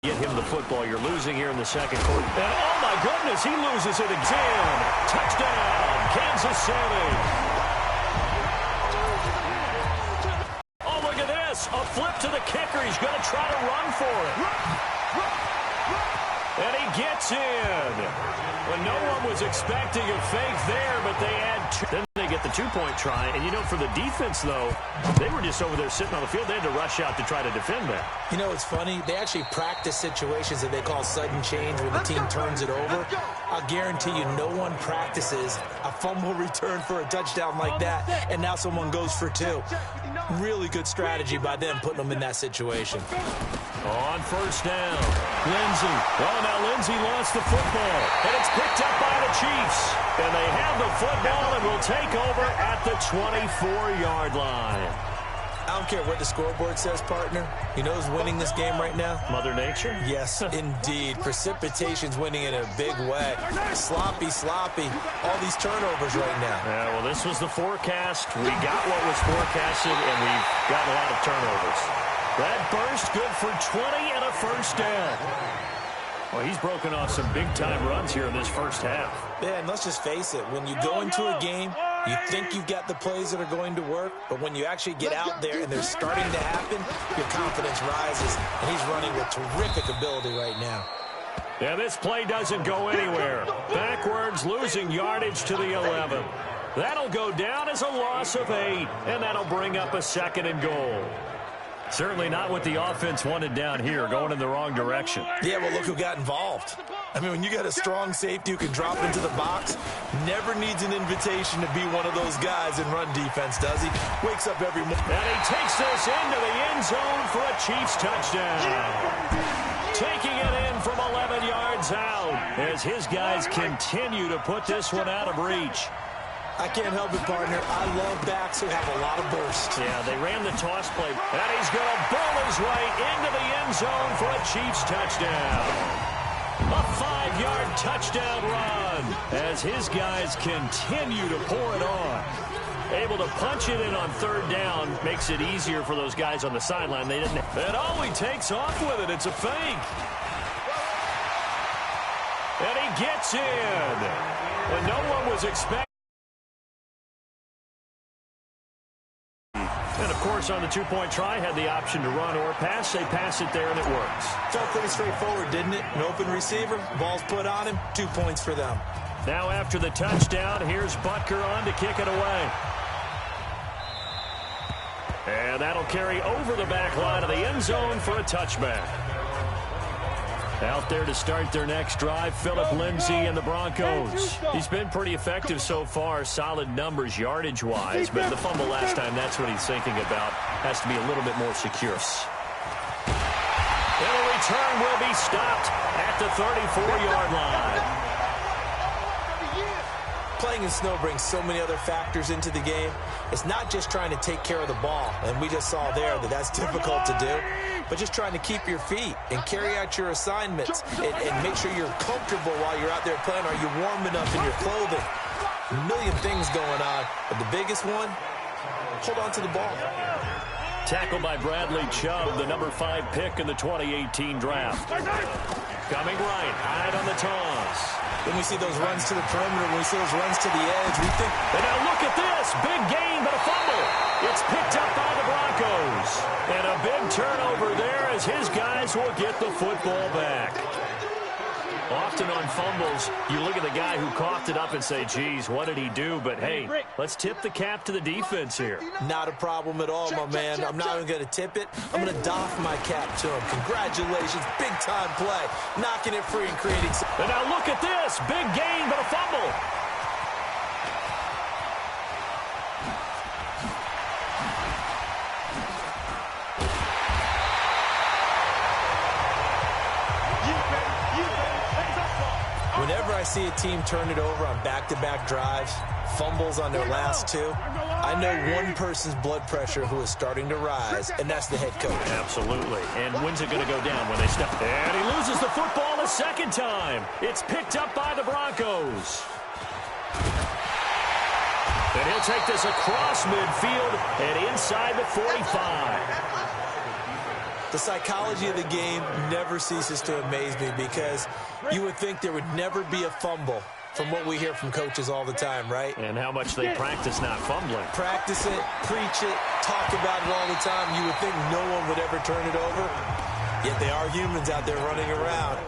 Get him the football. You're losing here in the second quarter. And oh my goodness, he loses it again. Touchdown, Kansas City. Oh, look at this. A flip to the kicker. He's going to try to run for it. And he gets in. Well, no one was expecting a fake there, but they had two. Then they get the two-point try. And, you know, for the defense, though, they were just over there sitting on the field. They had to rush out to try to defend that. You know, it's funny. They actually practice situations that they call sudden change when the team turns it over. I'll guarantee you no one practices a fumble return for a touchdown like that, and now someone goes for two. Really good strategy by them putting them in that situation. On first down, Lindsey. Oh, now Lindsey lost the football, and it's picked up by the Chiefs. And they have the football and will take over at the 24-yard line. I don't care what the scoreboard says, partner. You know who's winning this game right now? Mother Nature? Yes, indeed. Precipitation's winning in a big way. Sloppy. All these turnovers right now. Yeah, well, this was the forecast. We got what was forecasted, and we've gotten a lot of turnovers. That burst good for 20 and a first down. Well, he's broken off some big-time runs here in this first half. Yeah, and let's just face it. When you go into a game, you think you've got the plays that are going to work, but when you actually get out there and they're starting to happen, your confidence rises, and he's running with terrific ability right now. Yeah, this play doesn't go anywhere. Backwards, losing yardage to the 11. That'll go down as a loss of 8, and that'll bring up a second and goal. Certainly not what the offense wanted down here, going in the wrong direction. Yeah, well, look who got involved. I mean, when you got a strong safety who can drop into the box, never needs an invitation to be one of those guys in run defense, does he? Wakes up every morning. And he takes this into the end zone for a Chiefs touchdown. Taking it in from 11 yards out as his guys continue to put this one out of reach. I can't help it, partner. I love backs who have a lot of burst. Yeah, they ran the toss play. And he's going to bowl his way into the end zone for a Chiefs touchdown. A 5-yard touchdown run as his guys continue to pour it on. Able to punch it in on third down makes it easier for those guys on the sideline. They didn't. And oh, he takes off with it. It's a fake. And he gets in. And no one was expecting. And, of course, on the two-point try, had the option to run or pass. They pass it there, and it works. Felt pretty straightforward, didn't it? An open receiver, ball's put on him, 2 points for them. Now after the touchdown, here's Butker on to kick it away. And that'll carry over the back line of the end zone for a touchback. Out there to start their next drive, Phillip Lindsay and the Broncos. He's been pretty effective so far, solid numbers yardage-wise, but the fumble last time, that's what he's thinking about. Has to be a little bit more secure. And the return will be stopped at the 34-yard line. Playing in snow brings so many other factors into the game. It's not just trying to take care of the ball, and we just saw there that that's difficult to do, but just trying to keep your feet and carry out your assignments and make sure you're comfortable while you're out there playing. Are you warm enough in your clothing? A million things going on, but the biggest one, hold on to the ball. Tackled by Bradley Chubb, the number 5 pick in the 2018 draft. Coming right, high on the toss. When we see those runs to the perimeter, when we see those runs to the edge, we think... And now look at this. Big gain, but a fumble. It's picked up by the Broncos. And a big turnover there as his guys will get the football back. Often on fumbles, you look at the guy who coughed it up and say, geez, what did he do? But, hey, let's tip the cap to the defense here. Not a problem at all, my man. I'm not even going to tip it. I'm going to doff my cap to him. Congratulations. Big-time play. Knocking it free and creating... And now look at this. Big gain, but a fumble. Whenever I see a team turn it over on back-to-back drives, fumbles on their last two, I know one person's blood pressure who is starting to rise, and that's the head coach. Absolutely. And when's it going to go down? When they step? And he loses the football a second time. It's picked up by the Broncos. And he'll take this across midfield and inside the 45. The psychology of the game never ceases to amaze me because you would think there would never be a fumble from what we hear from coaches all the time, right? And how much they practice not fumbling. Practice it, preach it, talk about it all the time. You would think no one would ever turn it over, yet they are humans out there running around.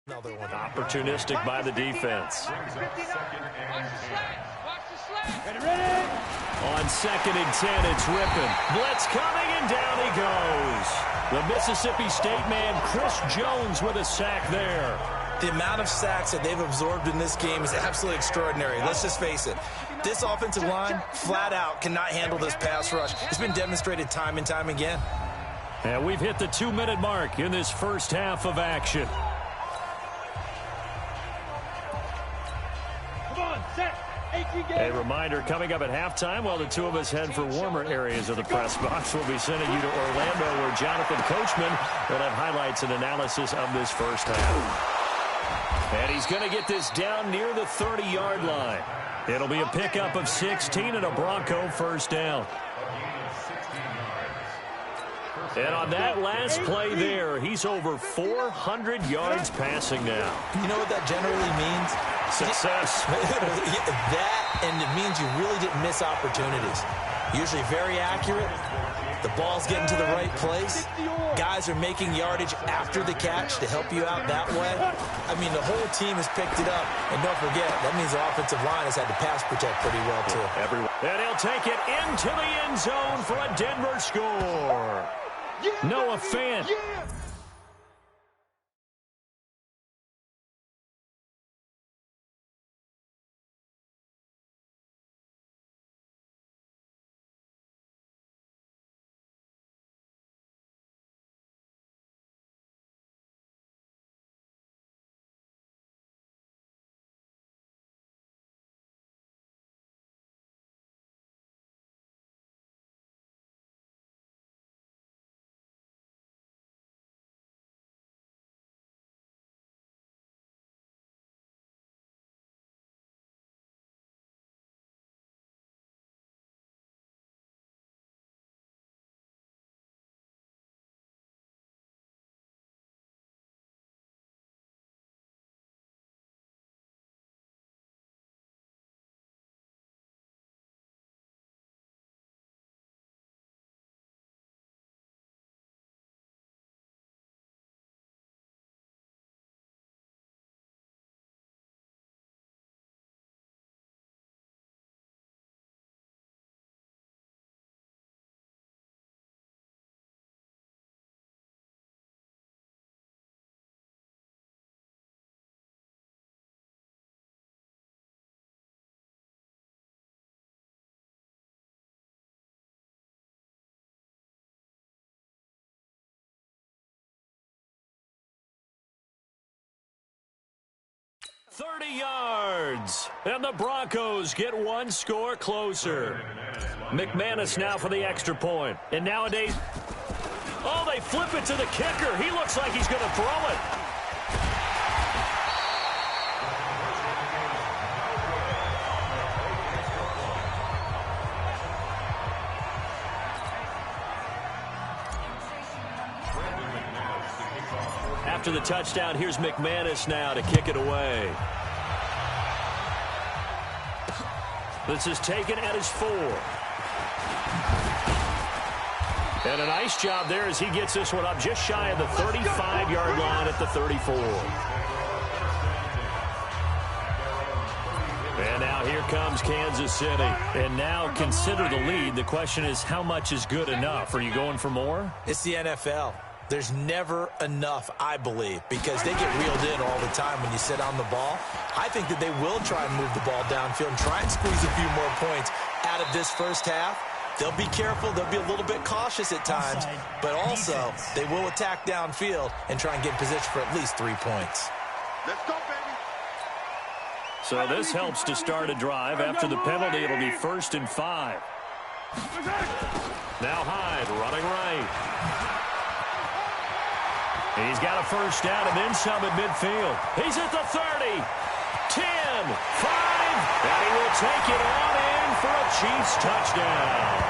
Another one. Opportunistic by the defense. On 2nd and 10, it's Rypien. Blitz coming, and down he goes. The Mississippi State man, Chris Jones, with a sack there. The amount of sacks that they've absorbed in this game is absolutely extraordinary. Let's just face it. This offensive line, flat out, cannot handle this pass rush. It's been demonstrated time and time again. And we've hit the 2-minute mark in this first half of action. A reminder, coming up at halftime, while the two of us head for warmer areas of the press box, we'll be sending you to Orlando, where Jonathan Coachman will have highlights and analysis of this first half. And he's going to get this down near the 30-yard line. It'll be a pickup of 16 and a Bronco first down. And on that last play there, he's over 400 yards passing now. You know what that generally means? Success. That, and it means you really didn't miss opportunities. Usually very accurate. The ball's getting to the right place. Guys are making yardage after the catch to help you out that way. I mean, the whole team has picked it up. And don't forget, that means the offensive line has had to pass protect pretty well, too. And he'll take it into the end zone for a Denver score. Noah Fant. "30 yards, and the Broncos get one score closer." McManus now for the extra point. And nowadays, oh, they flip it to the kicker. He looks like he's going to throw it. After the touchdown, here's McManus now to kick it away. This is taken at his 4. And a nice job there as he gets this one up just shy of the 35-yard line at the 34. And now here comes Kansas City. And now consider the lead. The question is, how much is good enough? Are you going for more? It's the NFL. There's never enough, I believe, because they get reeled in all the time when you sit on the ball. I think that they will try and move the ball downfield and try and squeeze a few more points out of this first half. They'll be careful. They'll be a little bit cautious at times, but also they will attack downfield and try and get in position for at least 3 points. Let's go, baby. So this helps to start a drive. After the penalty, it'll be 1st and 5. Now Hyde running right. He's got a first down and then some at midfield. He's at the 30. 10, 5, and he will take it on in for a Chiefs touchdown.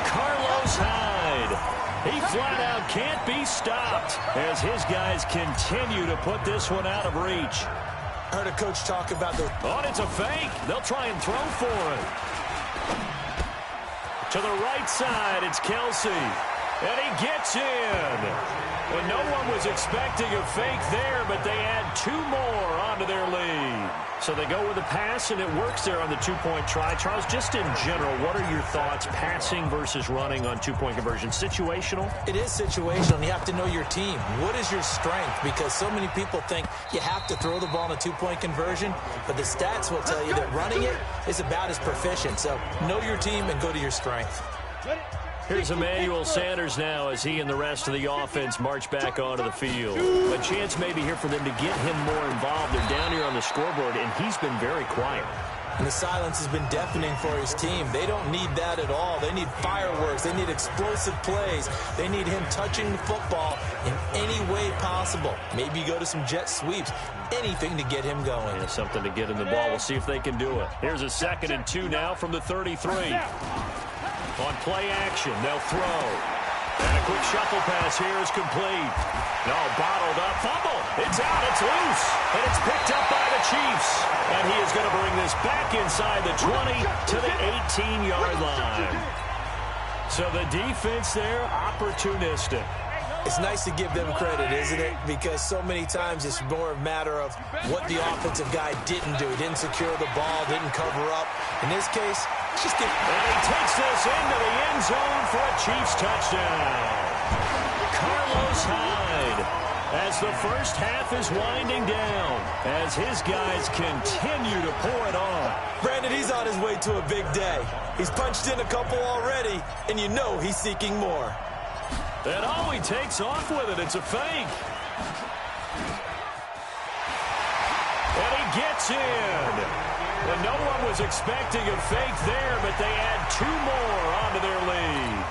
Carlos Hyde. He flat out can't be stopped as his guys continue to put this one out of reach. I heard a coach talk about the... Oh, it's a fake. They'll try and throw for it. To the right side, it's Kelsey. And he gets in. And no one was expecting a fake there, but they add 2 more onto their lead. So they go with a pass, and it works there on the 2-point try. Charles, just in general, what are your thoughts, passing versus running on 2-point conversion? Situational? It is situational. You have to know your team. What is your strength? Because so many people think you have to throw the ball in a 2-point conversion, but the stats will tell you that running it is about as proficient. So know your team and go to your strength. Here's Emmanuel Sanders now as he and the rest of the offense march back onto the field. A chance maybe here for them to get him more involved. They're down here on the scoreboard, and he's been very quiet. And the silence has been deafening for his team. They don't need that at all. They need fireworks. They need explosive plays. They need him touching the football in any way possible. Maybe go to some jet sweeps. Anything to get him going. Yeah, something to get in the ball. We'll see if they can do it. Here's a 2nd and 2 now from the 33. On play action, they'll throw. And a quick shuffle pass here is complete. No, bottled up. Fumble. It's out. It's loose. And it's picked up by the Chiefs. And he is going to bring this back inside the 20 to the 18-yard line. So the defense there, opportunistic. It's nice to give them credit, isn't it? Because so many times it's more a matter of what the offensive guy didn't do. Didn't secure the ball, didn't cover up. In this case, just get... And he takes this into the end zone for a Chiefs touchdown. Carlos Hyde, as the first half is winding down, as his guys continue to pour it on. Brandon, he's on his way to a big day. He's punched in a couple already, and you know he's seeking more. And oh, he takes off with it. It's a fake. And he gets in. And no one was expecting a fake there, but they add 2 more onto their lead.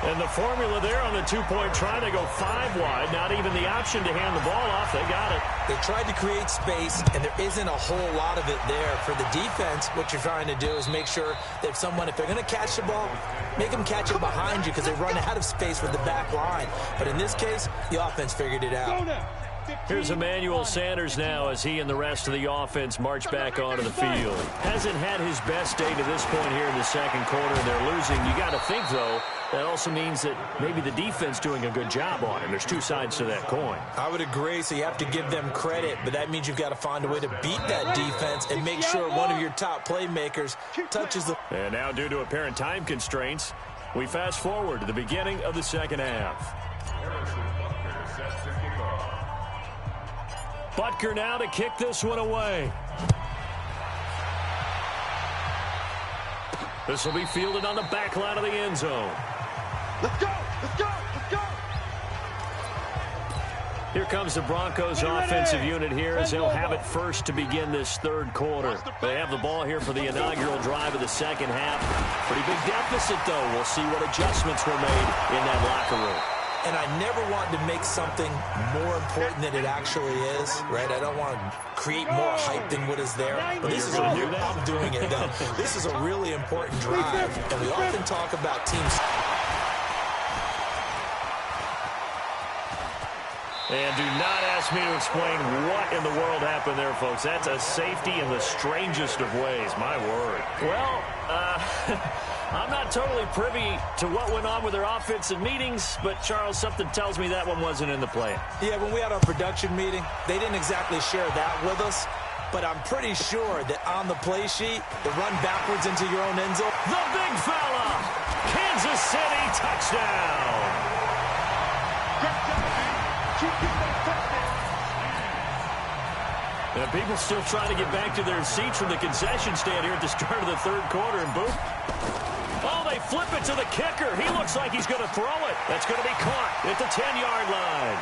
And the formula there on the 2-point try, they go 5 wide. Not even the option to hand the ball off. They got it. They tried to create space, and there isn't a whole lot of it there. For the defense, what you're trying to do is make sure that if they're going to catch the ball, make them catch it behind you because they run out of space with the back line. But in this case, the offense figured it out. Here's Emmanuel Sanders now as he and the rest of the offense march back onto the field. Hasn't had his best day to this point here in the second quarter. They're losing. You got to think, though, that also means that maybe the defense doing a good job on him. There's 2 sides to that coin. I would agree, so you have to give them credit, but that means you've got to find a way to beat that defense and make sure one of your top playmakers touches the... And now, due to apparent time constraints, we fast forward to the beginning of the second half. Butker now to kick this one away. This will be fielded on the back line of the end zone. Let's go! Let's go! Let's go! Here comes the Broncos offensive unit here as they'll have it first to begin this third quarter. They have the ball here for the inaugural drive of the second half. Pretty big deficit, though. We'll see what adjustments were made in that locker room. And I never want to make something more important than it actually is, right? I don't want to create more hype than what is there. But this is I'm doing it, though. This is a really important drive. And we often talk about teams. And do not ask me to explain what in the world happened there, folks. That's a safety in the strangest of ways, my word. Well, I'm not totally privy to what went on with their offensive meetings, but, Charles, something tells me that one wasn't in the plan. Yeah, when we had our production meeting, they didn't exactly share that with us, but I'm pretty sure that on the play sheet, the run backwards into your own end zone. The big fella! Kansas City touchdown! And people still trying to get back to their seats from the concession stand here at the start of the third quarter, and boom. Oh, they flip it to the kicker. He looks like he's going to throw it. That's going to be caught at the 10-yard line.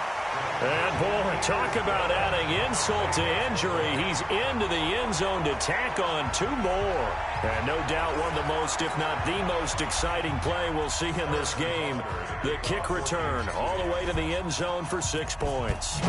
And, boy, talk about adding insult to injury. He's into the end zone to tack on 2 more. And no doubt one of the most, if not the most exciting play we'll see in this game. The kick return all the way to the end zone for 6 points.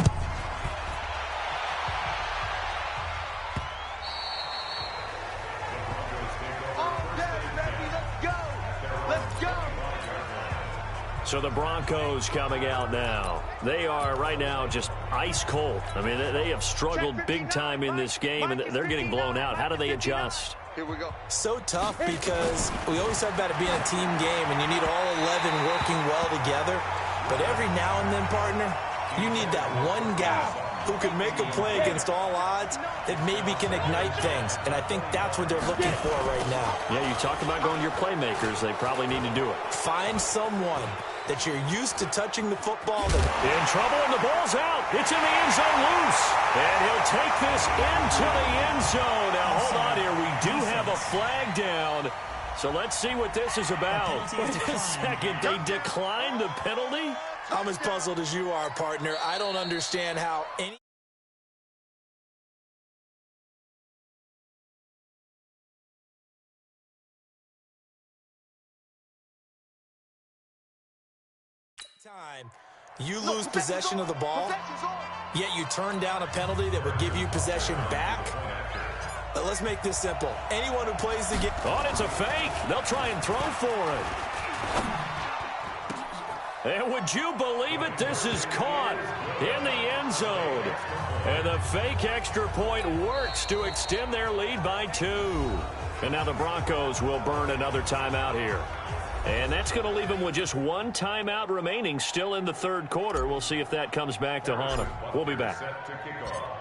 So the Broncos coming out now. They are right now just ice cold. I mean, they have struggled big time in this game, and they're getting blown out. How do they adjust? Here we go. So tough because we always talk about it being a team game, and you need all 11 working well together. But every now and then, partner, you need that one guy who can make a play against all odds that maybe can ignite things. And I think that's what they're looking for right now. Yeah, you talk about going to your playmakers. They probably need to do it. Find someone that you're used to touching the football. In trouble, and the ball's out. It's in the end zone loose. And he'll take this into the end zone. Now, hold on here. We do have a flag down. So let's see what this is about. Wait a second. They declined the penalty? I'm as puzzled as you are, partner. I don't understand how any... time you lose possession of the ball, yet you turn down a penalty that would give you possession back. But let's make this simple. Anyone who plays the game... Oh, it's a fake. They'll try and throw for it. And would you believe it? This is caught in the end zone. And the fake extra point works to extend their lead by 2. And now the Broncos will burn another timeout here. And that's going to leave them with just one timeout remaining still in the third quarter. We'll see if that comes back to haunt them. We'll be back.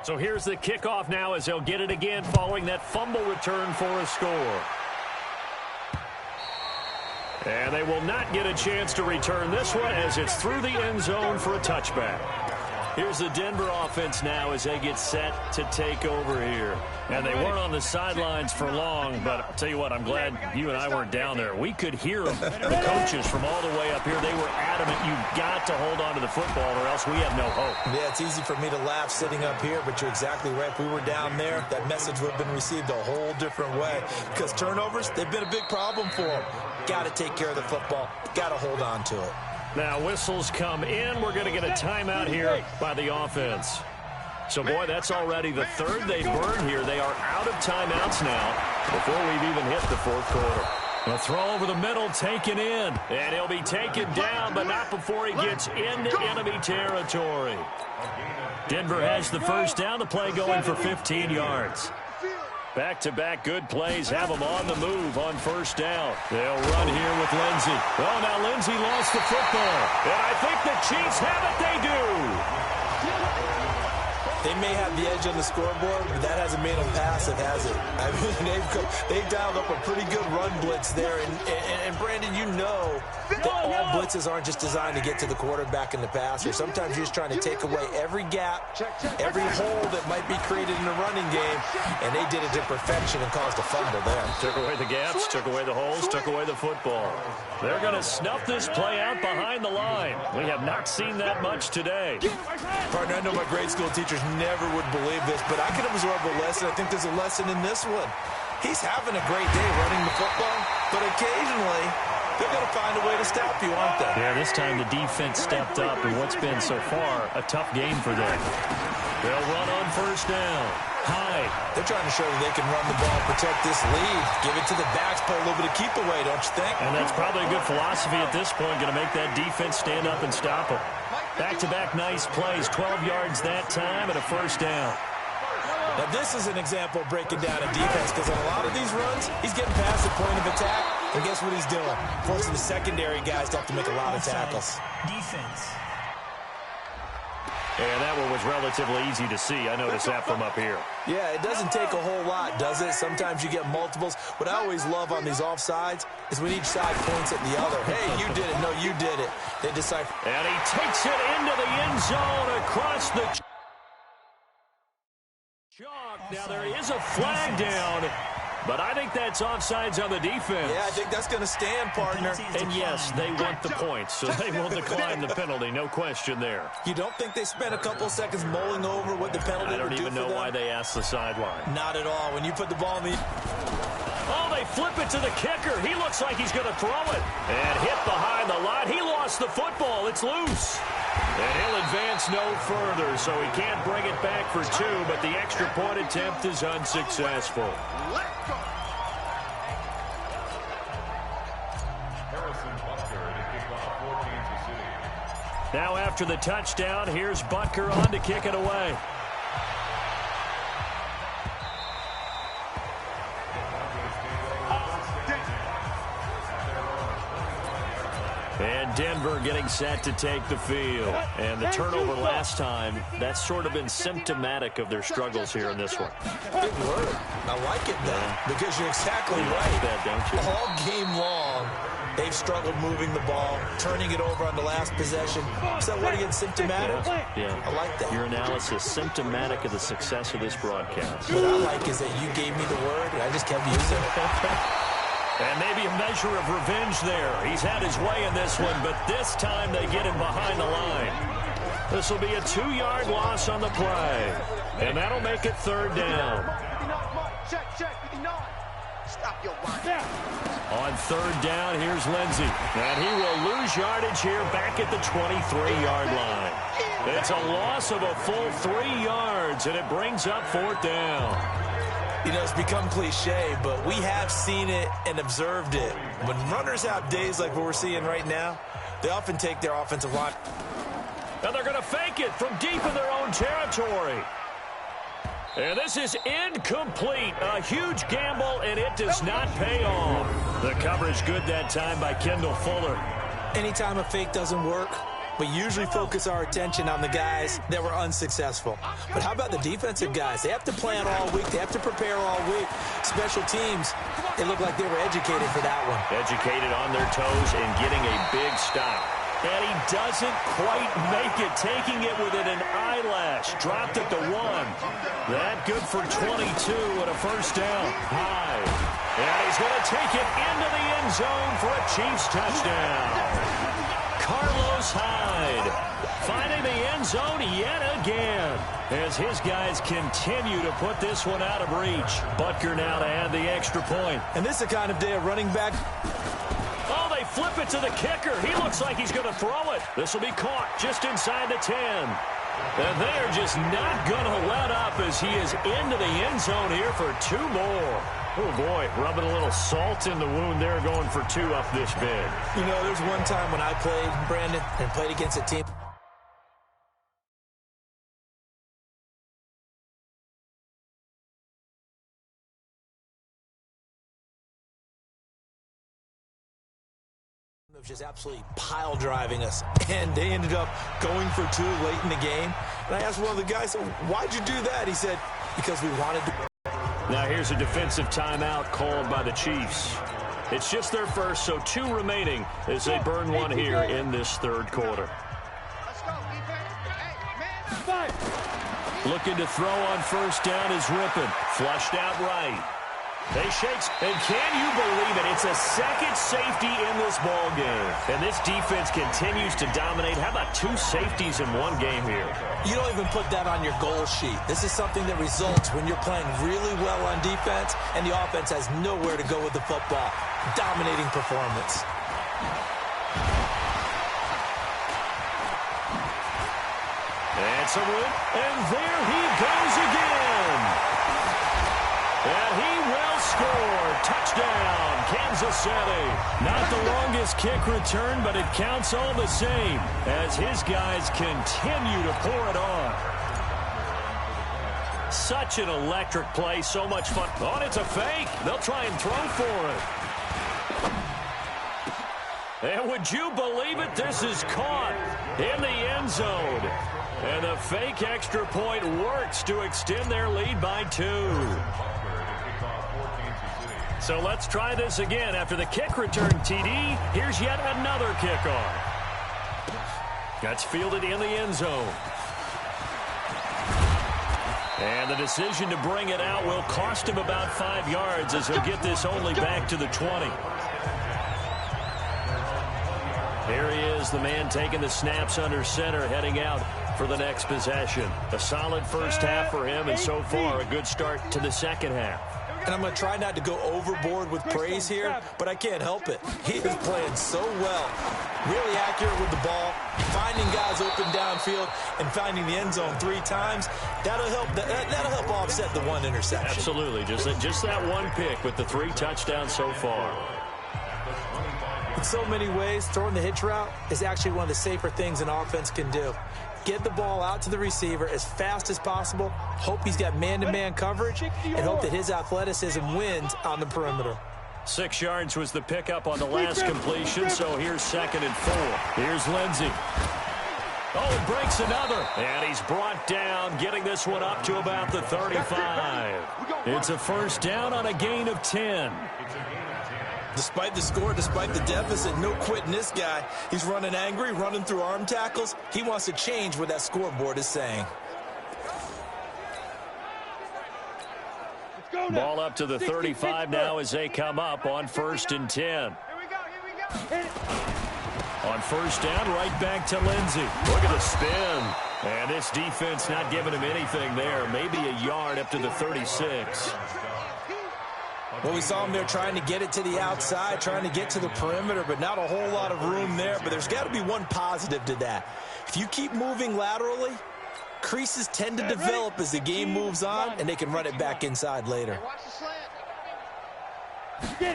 So here's the kickoff now as they'll get it again following that fumble return for a score. And they will not get a chance to return this one as it's through the end zone for a touchback. Here's the Denver offense now as they get set to take over here. And they weren't on the sidelines for long, but I'll tell you what, I'm glad you and I weren't down there. We could hear them, the coaches from all the way up here. They were adamant, you've got to hold on to the football or else we have no hope. Yeah, it's easy for me to laugh sitting up here, but you're exactly right. If we were down there, that message would have been received a whole different way. Because turnovers, they've been a big problem for them. Got to take care of the football. Got to hold on to it. Now whistles come in. We're going to get a timeout here by the offense. So, boy, that's already the third they've burned here. They are out of timeouts now before we've even hit the fourth quarter. A throw over the middle taken in. And he'll be taken down, but not before he gets into enemy territory. Denver has the first down. The play going for 15 yards. Back-to-back good plays have them on the move on first down. They'll run here with Lindsey. Oh, now Lindsey lost the football. And I think the Chiefs have it. They do. They may have the edge on the scoreboard, but that hasn't made them passive, has it? I mean, they've dialed up a pretty good run blitz there. And Brandon, you know that all blitzes aren't just designed to get to the quarterback in the passer. Sometimes you're just trying to take away every gap, every hole that might be created in the running game, and they did it to perfection and caused a fumble there. Took away the gaps, took away the holes, took away the football. They're going to snuff this play out behind the line. We have not seen that much today. Partner, I know my grade school teachers never would believe this, but I can absorb a lesson. I think there's a lesson in this one. He's having a great day running the football, but occasionally they're going to find a way to stop you, aren't they? Yeah, this time the defense stepped up in what's been so far a tough game for them. They'll run on first down. Hyde. They're trying to show that they can run the ball, protect this lead, give it to the backs, play a little bit of keep away, don't you think? And that's probably a good philosophy at this point, going to make that defense stand up and stop them. Back-to-back nice plays, 12 yards that time and a first down. Now this is an example of breaking down a defense because on a lot of these runs, he's getting past the point of attack, and guess what he's doing? Forcing the secondary guys to have to make a lot of tackles. Defense. And that one was relatively easy to see. I noticed that from up here. Yeah, it doesn't take a whole lot, does it? Sometimes you get multiples. What I always love on these offsides is when each side points at the other. Hey, you did it. No, you did it. They decide. And he takes it into the end zone across the chalk. Now there is a flag down. But I think that's offsides on the defense. Yeah, I think that's going to stand, partner. And yes, they want the points, so they will decline the penalty, no question there. You don't think they spent a couple seconds mulling over what the penalty would do for them? I don't even know why they asked the sideline. Not at all. When you put the ball in the... Oh, they flip it to the kicker. He looks like he's going to throw it. And hit behind the line. He lost the football. It's loose. And he'll advance no further, so he can't bring it back for 2, but the extra point attempt is unsuccessful. Now after the touchdown, here's Butker on to kick it away. And Denver getting set to take the field. And the turnover last time, that's sort of been symptomatic of their struggles here in this one. Good word. I like it, though, because you're exactly right. That, don't you? All game long, they've struggled moving the ball, turning it over on the last possession. Is that what again, symptomatic? Yeah. I like that. Your analysis, symptomatic of the success of this broadcast. What I like is that you gave me the word, and I just kept using it. And maybe a measure of revenge there. He's had his way in this one, but this time they get him behind the line. This will be a 2-yard loss on the play. And that'll make it third down. Check, 59. Stop your whine. On third down, here's Lindsey. And he will lose yardage here back at the 23-yard line. It's a loss of a full 3 yards, and it brings up fourth down. You know, it's become cliche, but we have seen it and observed it. When runners have days like what we're seeing right now, they often take their offensive line. And they're going to fake it from deep in their own territory. And this is incomplete. A huge gamble, and it does not pay off. The coverage good that time by Kendall Fuller. Anytime a fake doesn't work, we usually focus our attention on the guys that were unsuccessful. But how about the defensive guys? They have to plan all week. They have to prepare all week. Special teams, they look like they were educated for that one. Educated on their toes and getting a big stop. And he doesn't quite make it, taking it within an eyelash. Dropped at the 1. That good for 22 and a first down. High. And he's going to take it into the end zone for a Chiefs touchdown. Carlos Hyde finding the end zone yet again as his guys continue to put this one out of reach. Butker now to add the extra point. And this is the kind of day a running back. Oh, they flip it to the kicker. He looks like he's going to throw it. This will be caught just inside the 10. And they're just not going to let up as he is into the end zone here for 2 more. Oh, boy, rubbing a little salt in the wound there, going for 2 up this big. You know, there's one time when I played, Brandon, and played against a team. It was just absolutely pile driving us, and they ended up going for 2 late in the game. And I asked one of the guys, why'd you do that? He said, because we wanted to. Now here's a defensive timeout called by the Chiefs. It's just their first, so 2 remaining as they burn one here in this third quarter. Looking to throw on first down is Rippon. Flushed out right. They shakes, and can you believe it? It's a second safety in this ball game. And this defense continues to dominate. How about 2 safeties in one game here? You don't even put that on your goal sheet. This is something that results when you're playing really well on defense and the offense has nowhere to go with the football. Dominating performance. That's a rip, and there he goes again. And he will score. Touchdown, Kansas City. Not the longest kick return, but it counts all the same as his guys continue to pour it on. Such an electric play, so much fun. Oh, it's a fake. They'll try and throw for it. And would you believe it? This is caught in the end zone. And the fake extra point works to extend their lead by 2. So let's try this again. After the kick return, TD, here's yet another kickoff. That's fielded in the end zone. And the decision to bring it out will cost him about 5 yards as he'll get this only back to the 20. Here he is, the man taking the snaps under center, heading out for the next possession. A solid first half for him, and so far a good start to the second half. And I'm going to try not to go overboard with praise here, but I can't help it. He is playing so well. Really accurate with the ball, finding guys open downfield, and finding the end zone 3 times. That'll help offset the 1 interception. Absolutely. Just that 1 pick with the 3 touchdowns so far. In so many ways, throwing the hitch route is actually one of the safer things an offense can do. Get the ball out to the receiver as fast as possible, hope he's got man-to-man coverage, and hope that his athleticism wins on the perimeter. 6 yards was the pickup on the last completion, so here's 2nd and 4. Here's Lindsey. Oh, breaks another. And he's brought down, getting this one up to about the 35. It's a 1st down on a gain of 10. Despite the score, despite the deficit, no quitting this guy. He's running angry, running through arm tackles. He wants to change what that scoreboard is saying. Ball up to the 35 now as they come up on 1st and 10. Here we go. On 1st down, right back to Lindsey. Look at the spin. And this defense not giving him anything there. Maybe a yard up to the 36. Well, we saw him there trying to get it to the outside, trying to get to the perimeter, but not a whole lot of room there. But there's got to be one positive to that. If you keep moving laterally, creases tend to develop as the game moves on, and they can run it back inside later.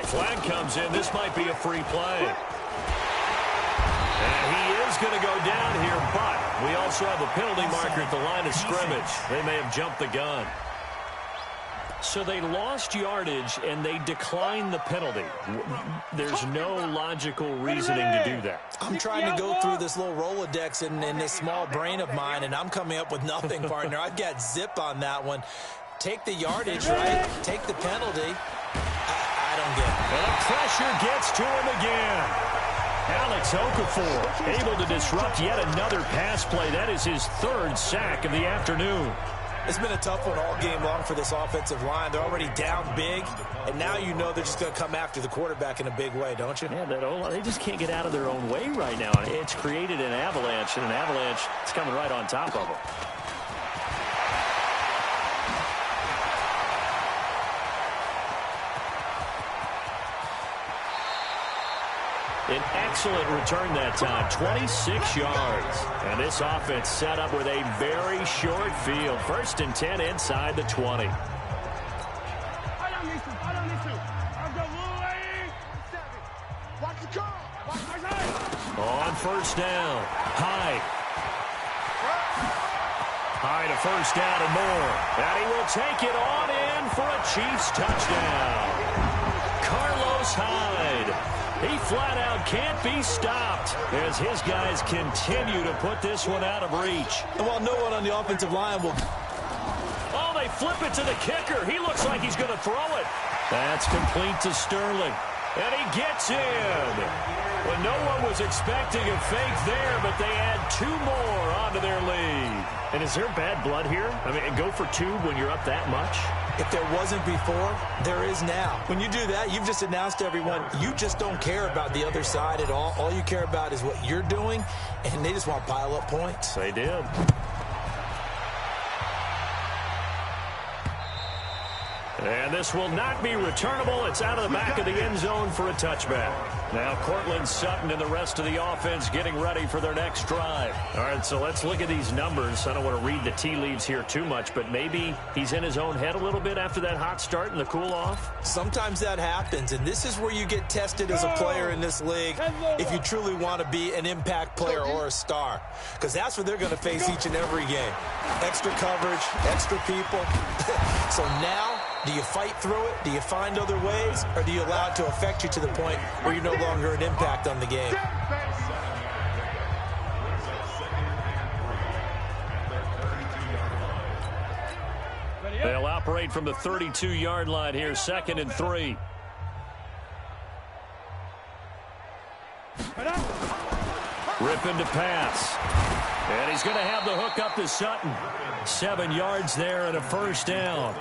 Flag comes in. This might be a free play. And he is going to go down here, but we also have a penalty marker at the line of scrimmage. They may have jumped the gun. So they lost yardage, and they declined the penalty. There's no logical reasoning to do that. I'm trying to go through this little Rolodex in this small brain of mine, and I'm coming up with nothing, partner. I've got zip on that one. Take the yardage, right? Take the penalty. I don't get it. And the pressure gets to him again. Alex Okafor able to disrupt yet another pass play. That is his 3rd sack of the afternoon. It's been a tough one all game long for this offensive line. They're already down big, and now you know they're just going to come after the quarterback in a big way, don't you? Yeah, they just can't get out of their own way right now. It's created an avalanche, and an avalanche is coming right on top of them. An excellent return that time, 26 yards. And this offense set up with a very short field. 1st and 10 inside the 20. On 1st down, Hyde. Hyde a 1st down and more. And he will take it on in for a Chiefs touchdown. Carlos Hyde. He flat out can't be stopped as his guys continue to put this one out of reach. And while no one on the offensive line will... Oh, they flip it to the kicker. He looks like he's going to throw it. That's complete to Sterling. And he gets in. Well, no one was expecting a fake there, but they add 2 more onto their lead. And is there bad blood here? I mean, go for 2 when you're up that much? If there wasn't before, there is now. When you do that, you've just announced to everyone, you just don't care about the other side at all. All you care about is what you're doing, and they just want to pile up points. They did. And this will not be returnable. It's out of the back of the end zone for a touchback. Now Cortland Sutton and the rest of the offense getting ready for their next drive. All right, so let's look at these numbers. I don't want to read the tea leaves here too much, but maybe he's in his own head a little bit after that hot start and the cool off. Sometimes that happens, and this is where you get tested as a player in this league if you truly want to be an impact player or a star, because that's what they're going to face each and every game. Extra coverage, extra people. So now, do you fight through it? Do you find other ways? Or do you allow it to affect you to the point where you're no longer an impact on the game? They'll operate from the 32-yard line here, 2nd and 3. Ripping to pass. And he's going to have the hook up to Sutton. 7 yards there and a 1st down.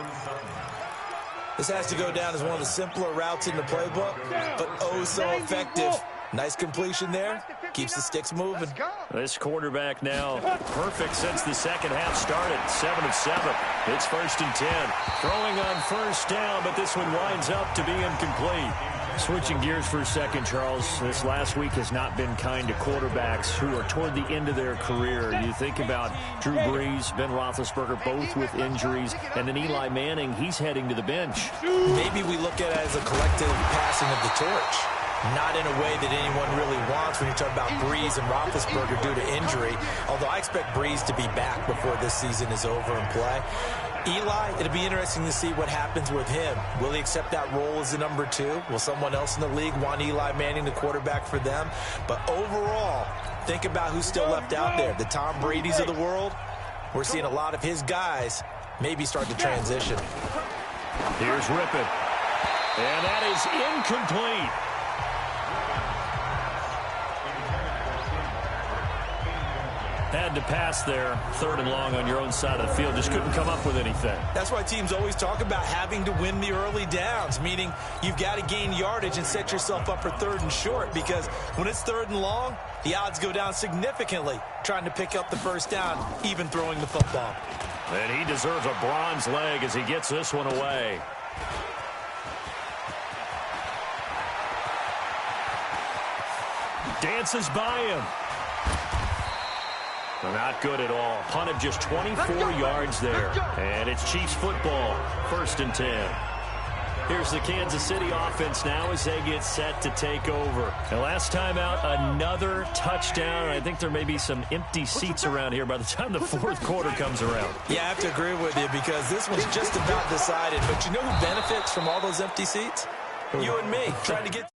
This has to go down as one of the simpler routes in the playbook, but oh so effective. Nice completion there. Keeps the sticks moving. This quarterback now perfect since the second half started. 7 of 7. It's 1st and 10. Throwing on 1st down, but this one winds up to be incomplete. Switching gears for a second, Charles. This last week has not been kind to quarterbacks who are toward the end of their career. You think about Drew Brees, Ben Roethlisberger, both with injuries, and then Eli Manning, he's heading to the bench. Maybe we look at it as a collective passing of the torch. not in a way that anyone really wants when you're talking about Brees and Roethlisberger due to injury, although I expect Brees to be back before this season is over and play. Eli, it'll be interesting to see what happens with him. Will he accept that role as the number 2? Will someone else in the league want Eli Manning, the quarterback, for them? But overall, think about who's still left out there. The Tom Brady's of the world, we're seeing a lot of his guys maybe start to transition. Here's Rippon. And that is incomplete. Had to pass there, 3rd and long on your own side of the field. Just couldn't come up with anything. That's why teams always talk about having to win the early downs, meaning you've got to gain yardage and set yourself up for 3rd and short, because when it's 3rd and long, the odds go down significantly trying to pick up the first down, even throwing the football. And he deserves a bronze leg as he gets this one away. Dances by him. Not good at all. Punted just 24 yards there. And it's Chiefs football. 1st and 10. Here's the Kansas City offense now as they get set to take over. And last time out, another touchdown. I think there may be some empty seats around here by the time the 4th quarter comes around. Yeah, I have to agree with you because this one's just about decided. But you know who benefits from all those empty seats? You and me, trying to get...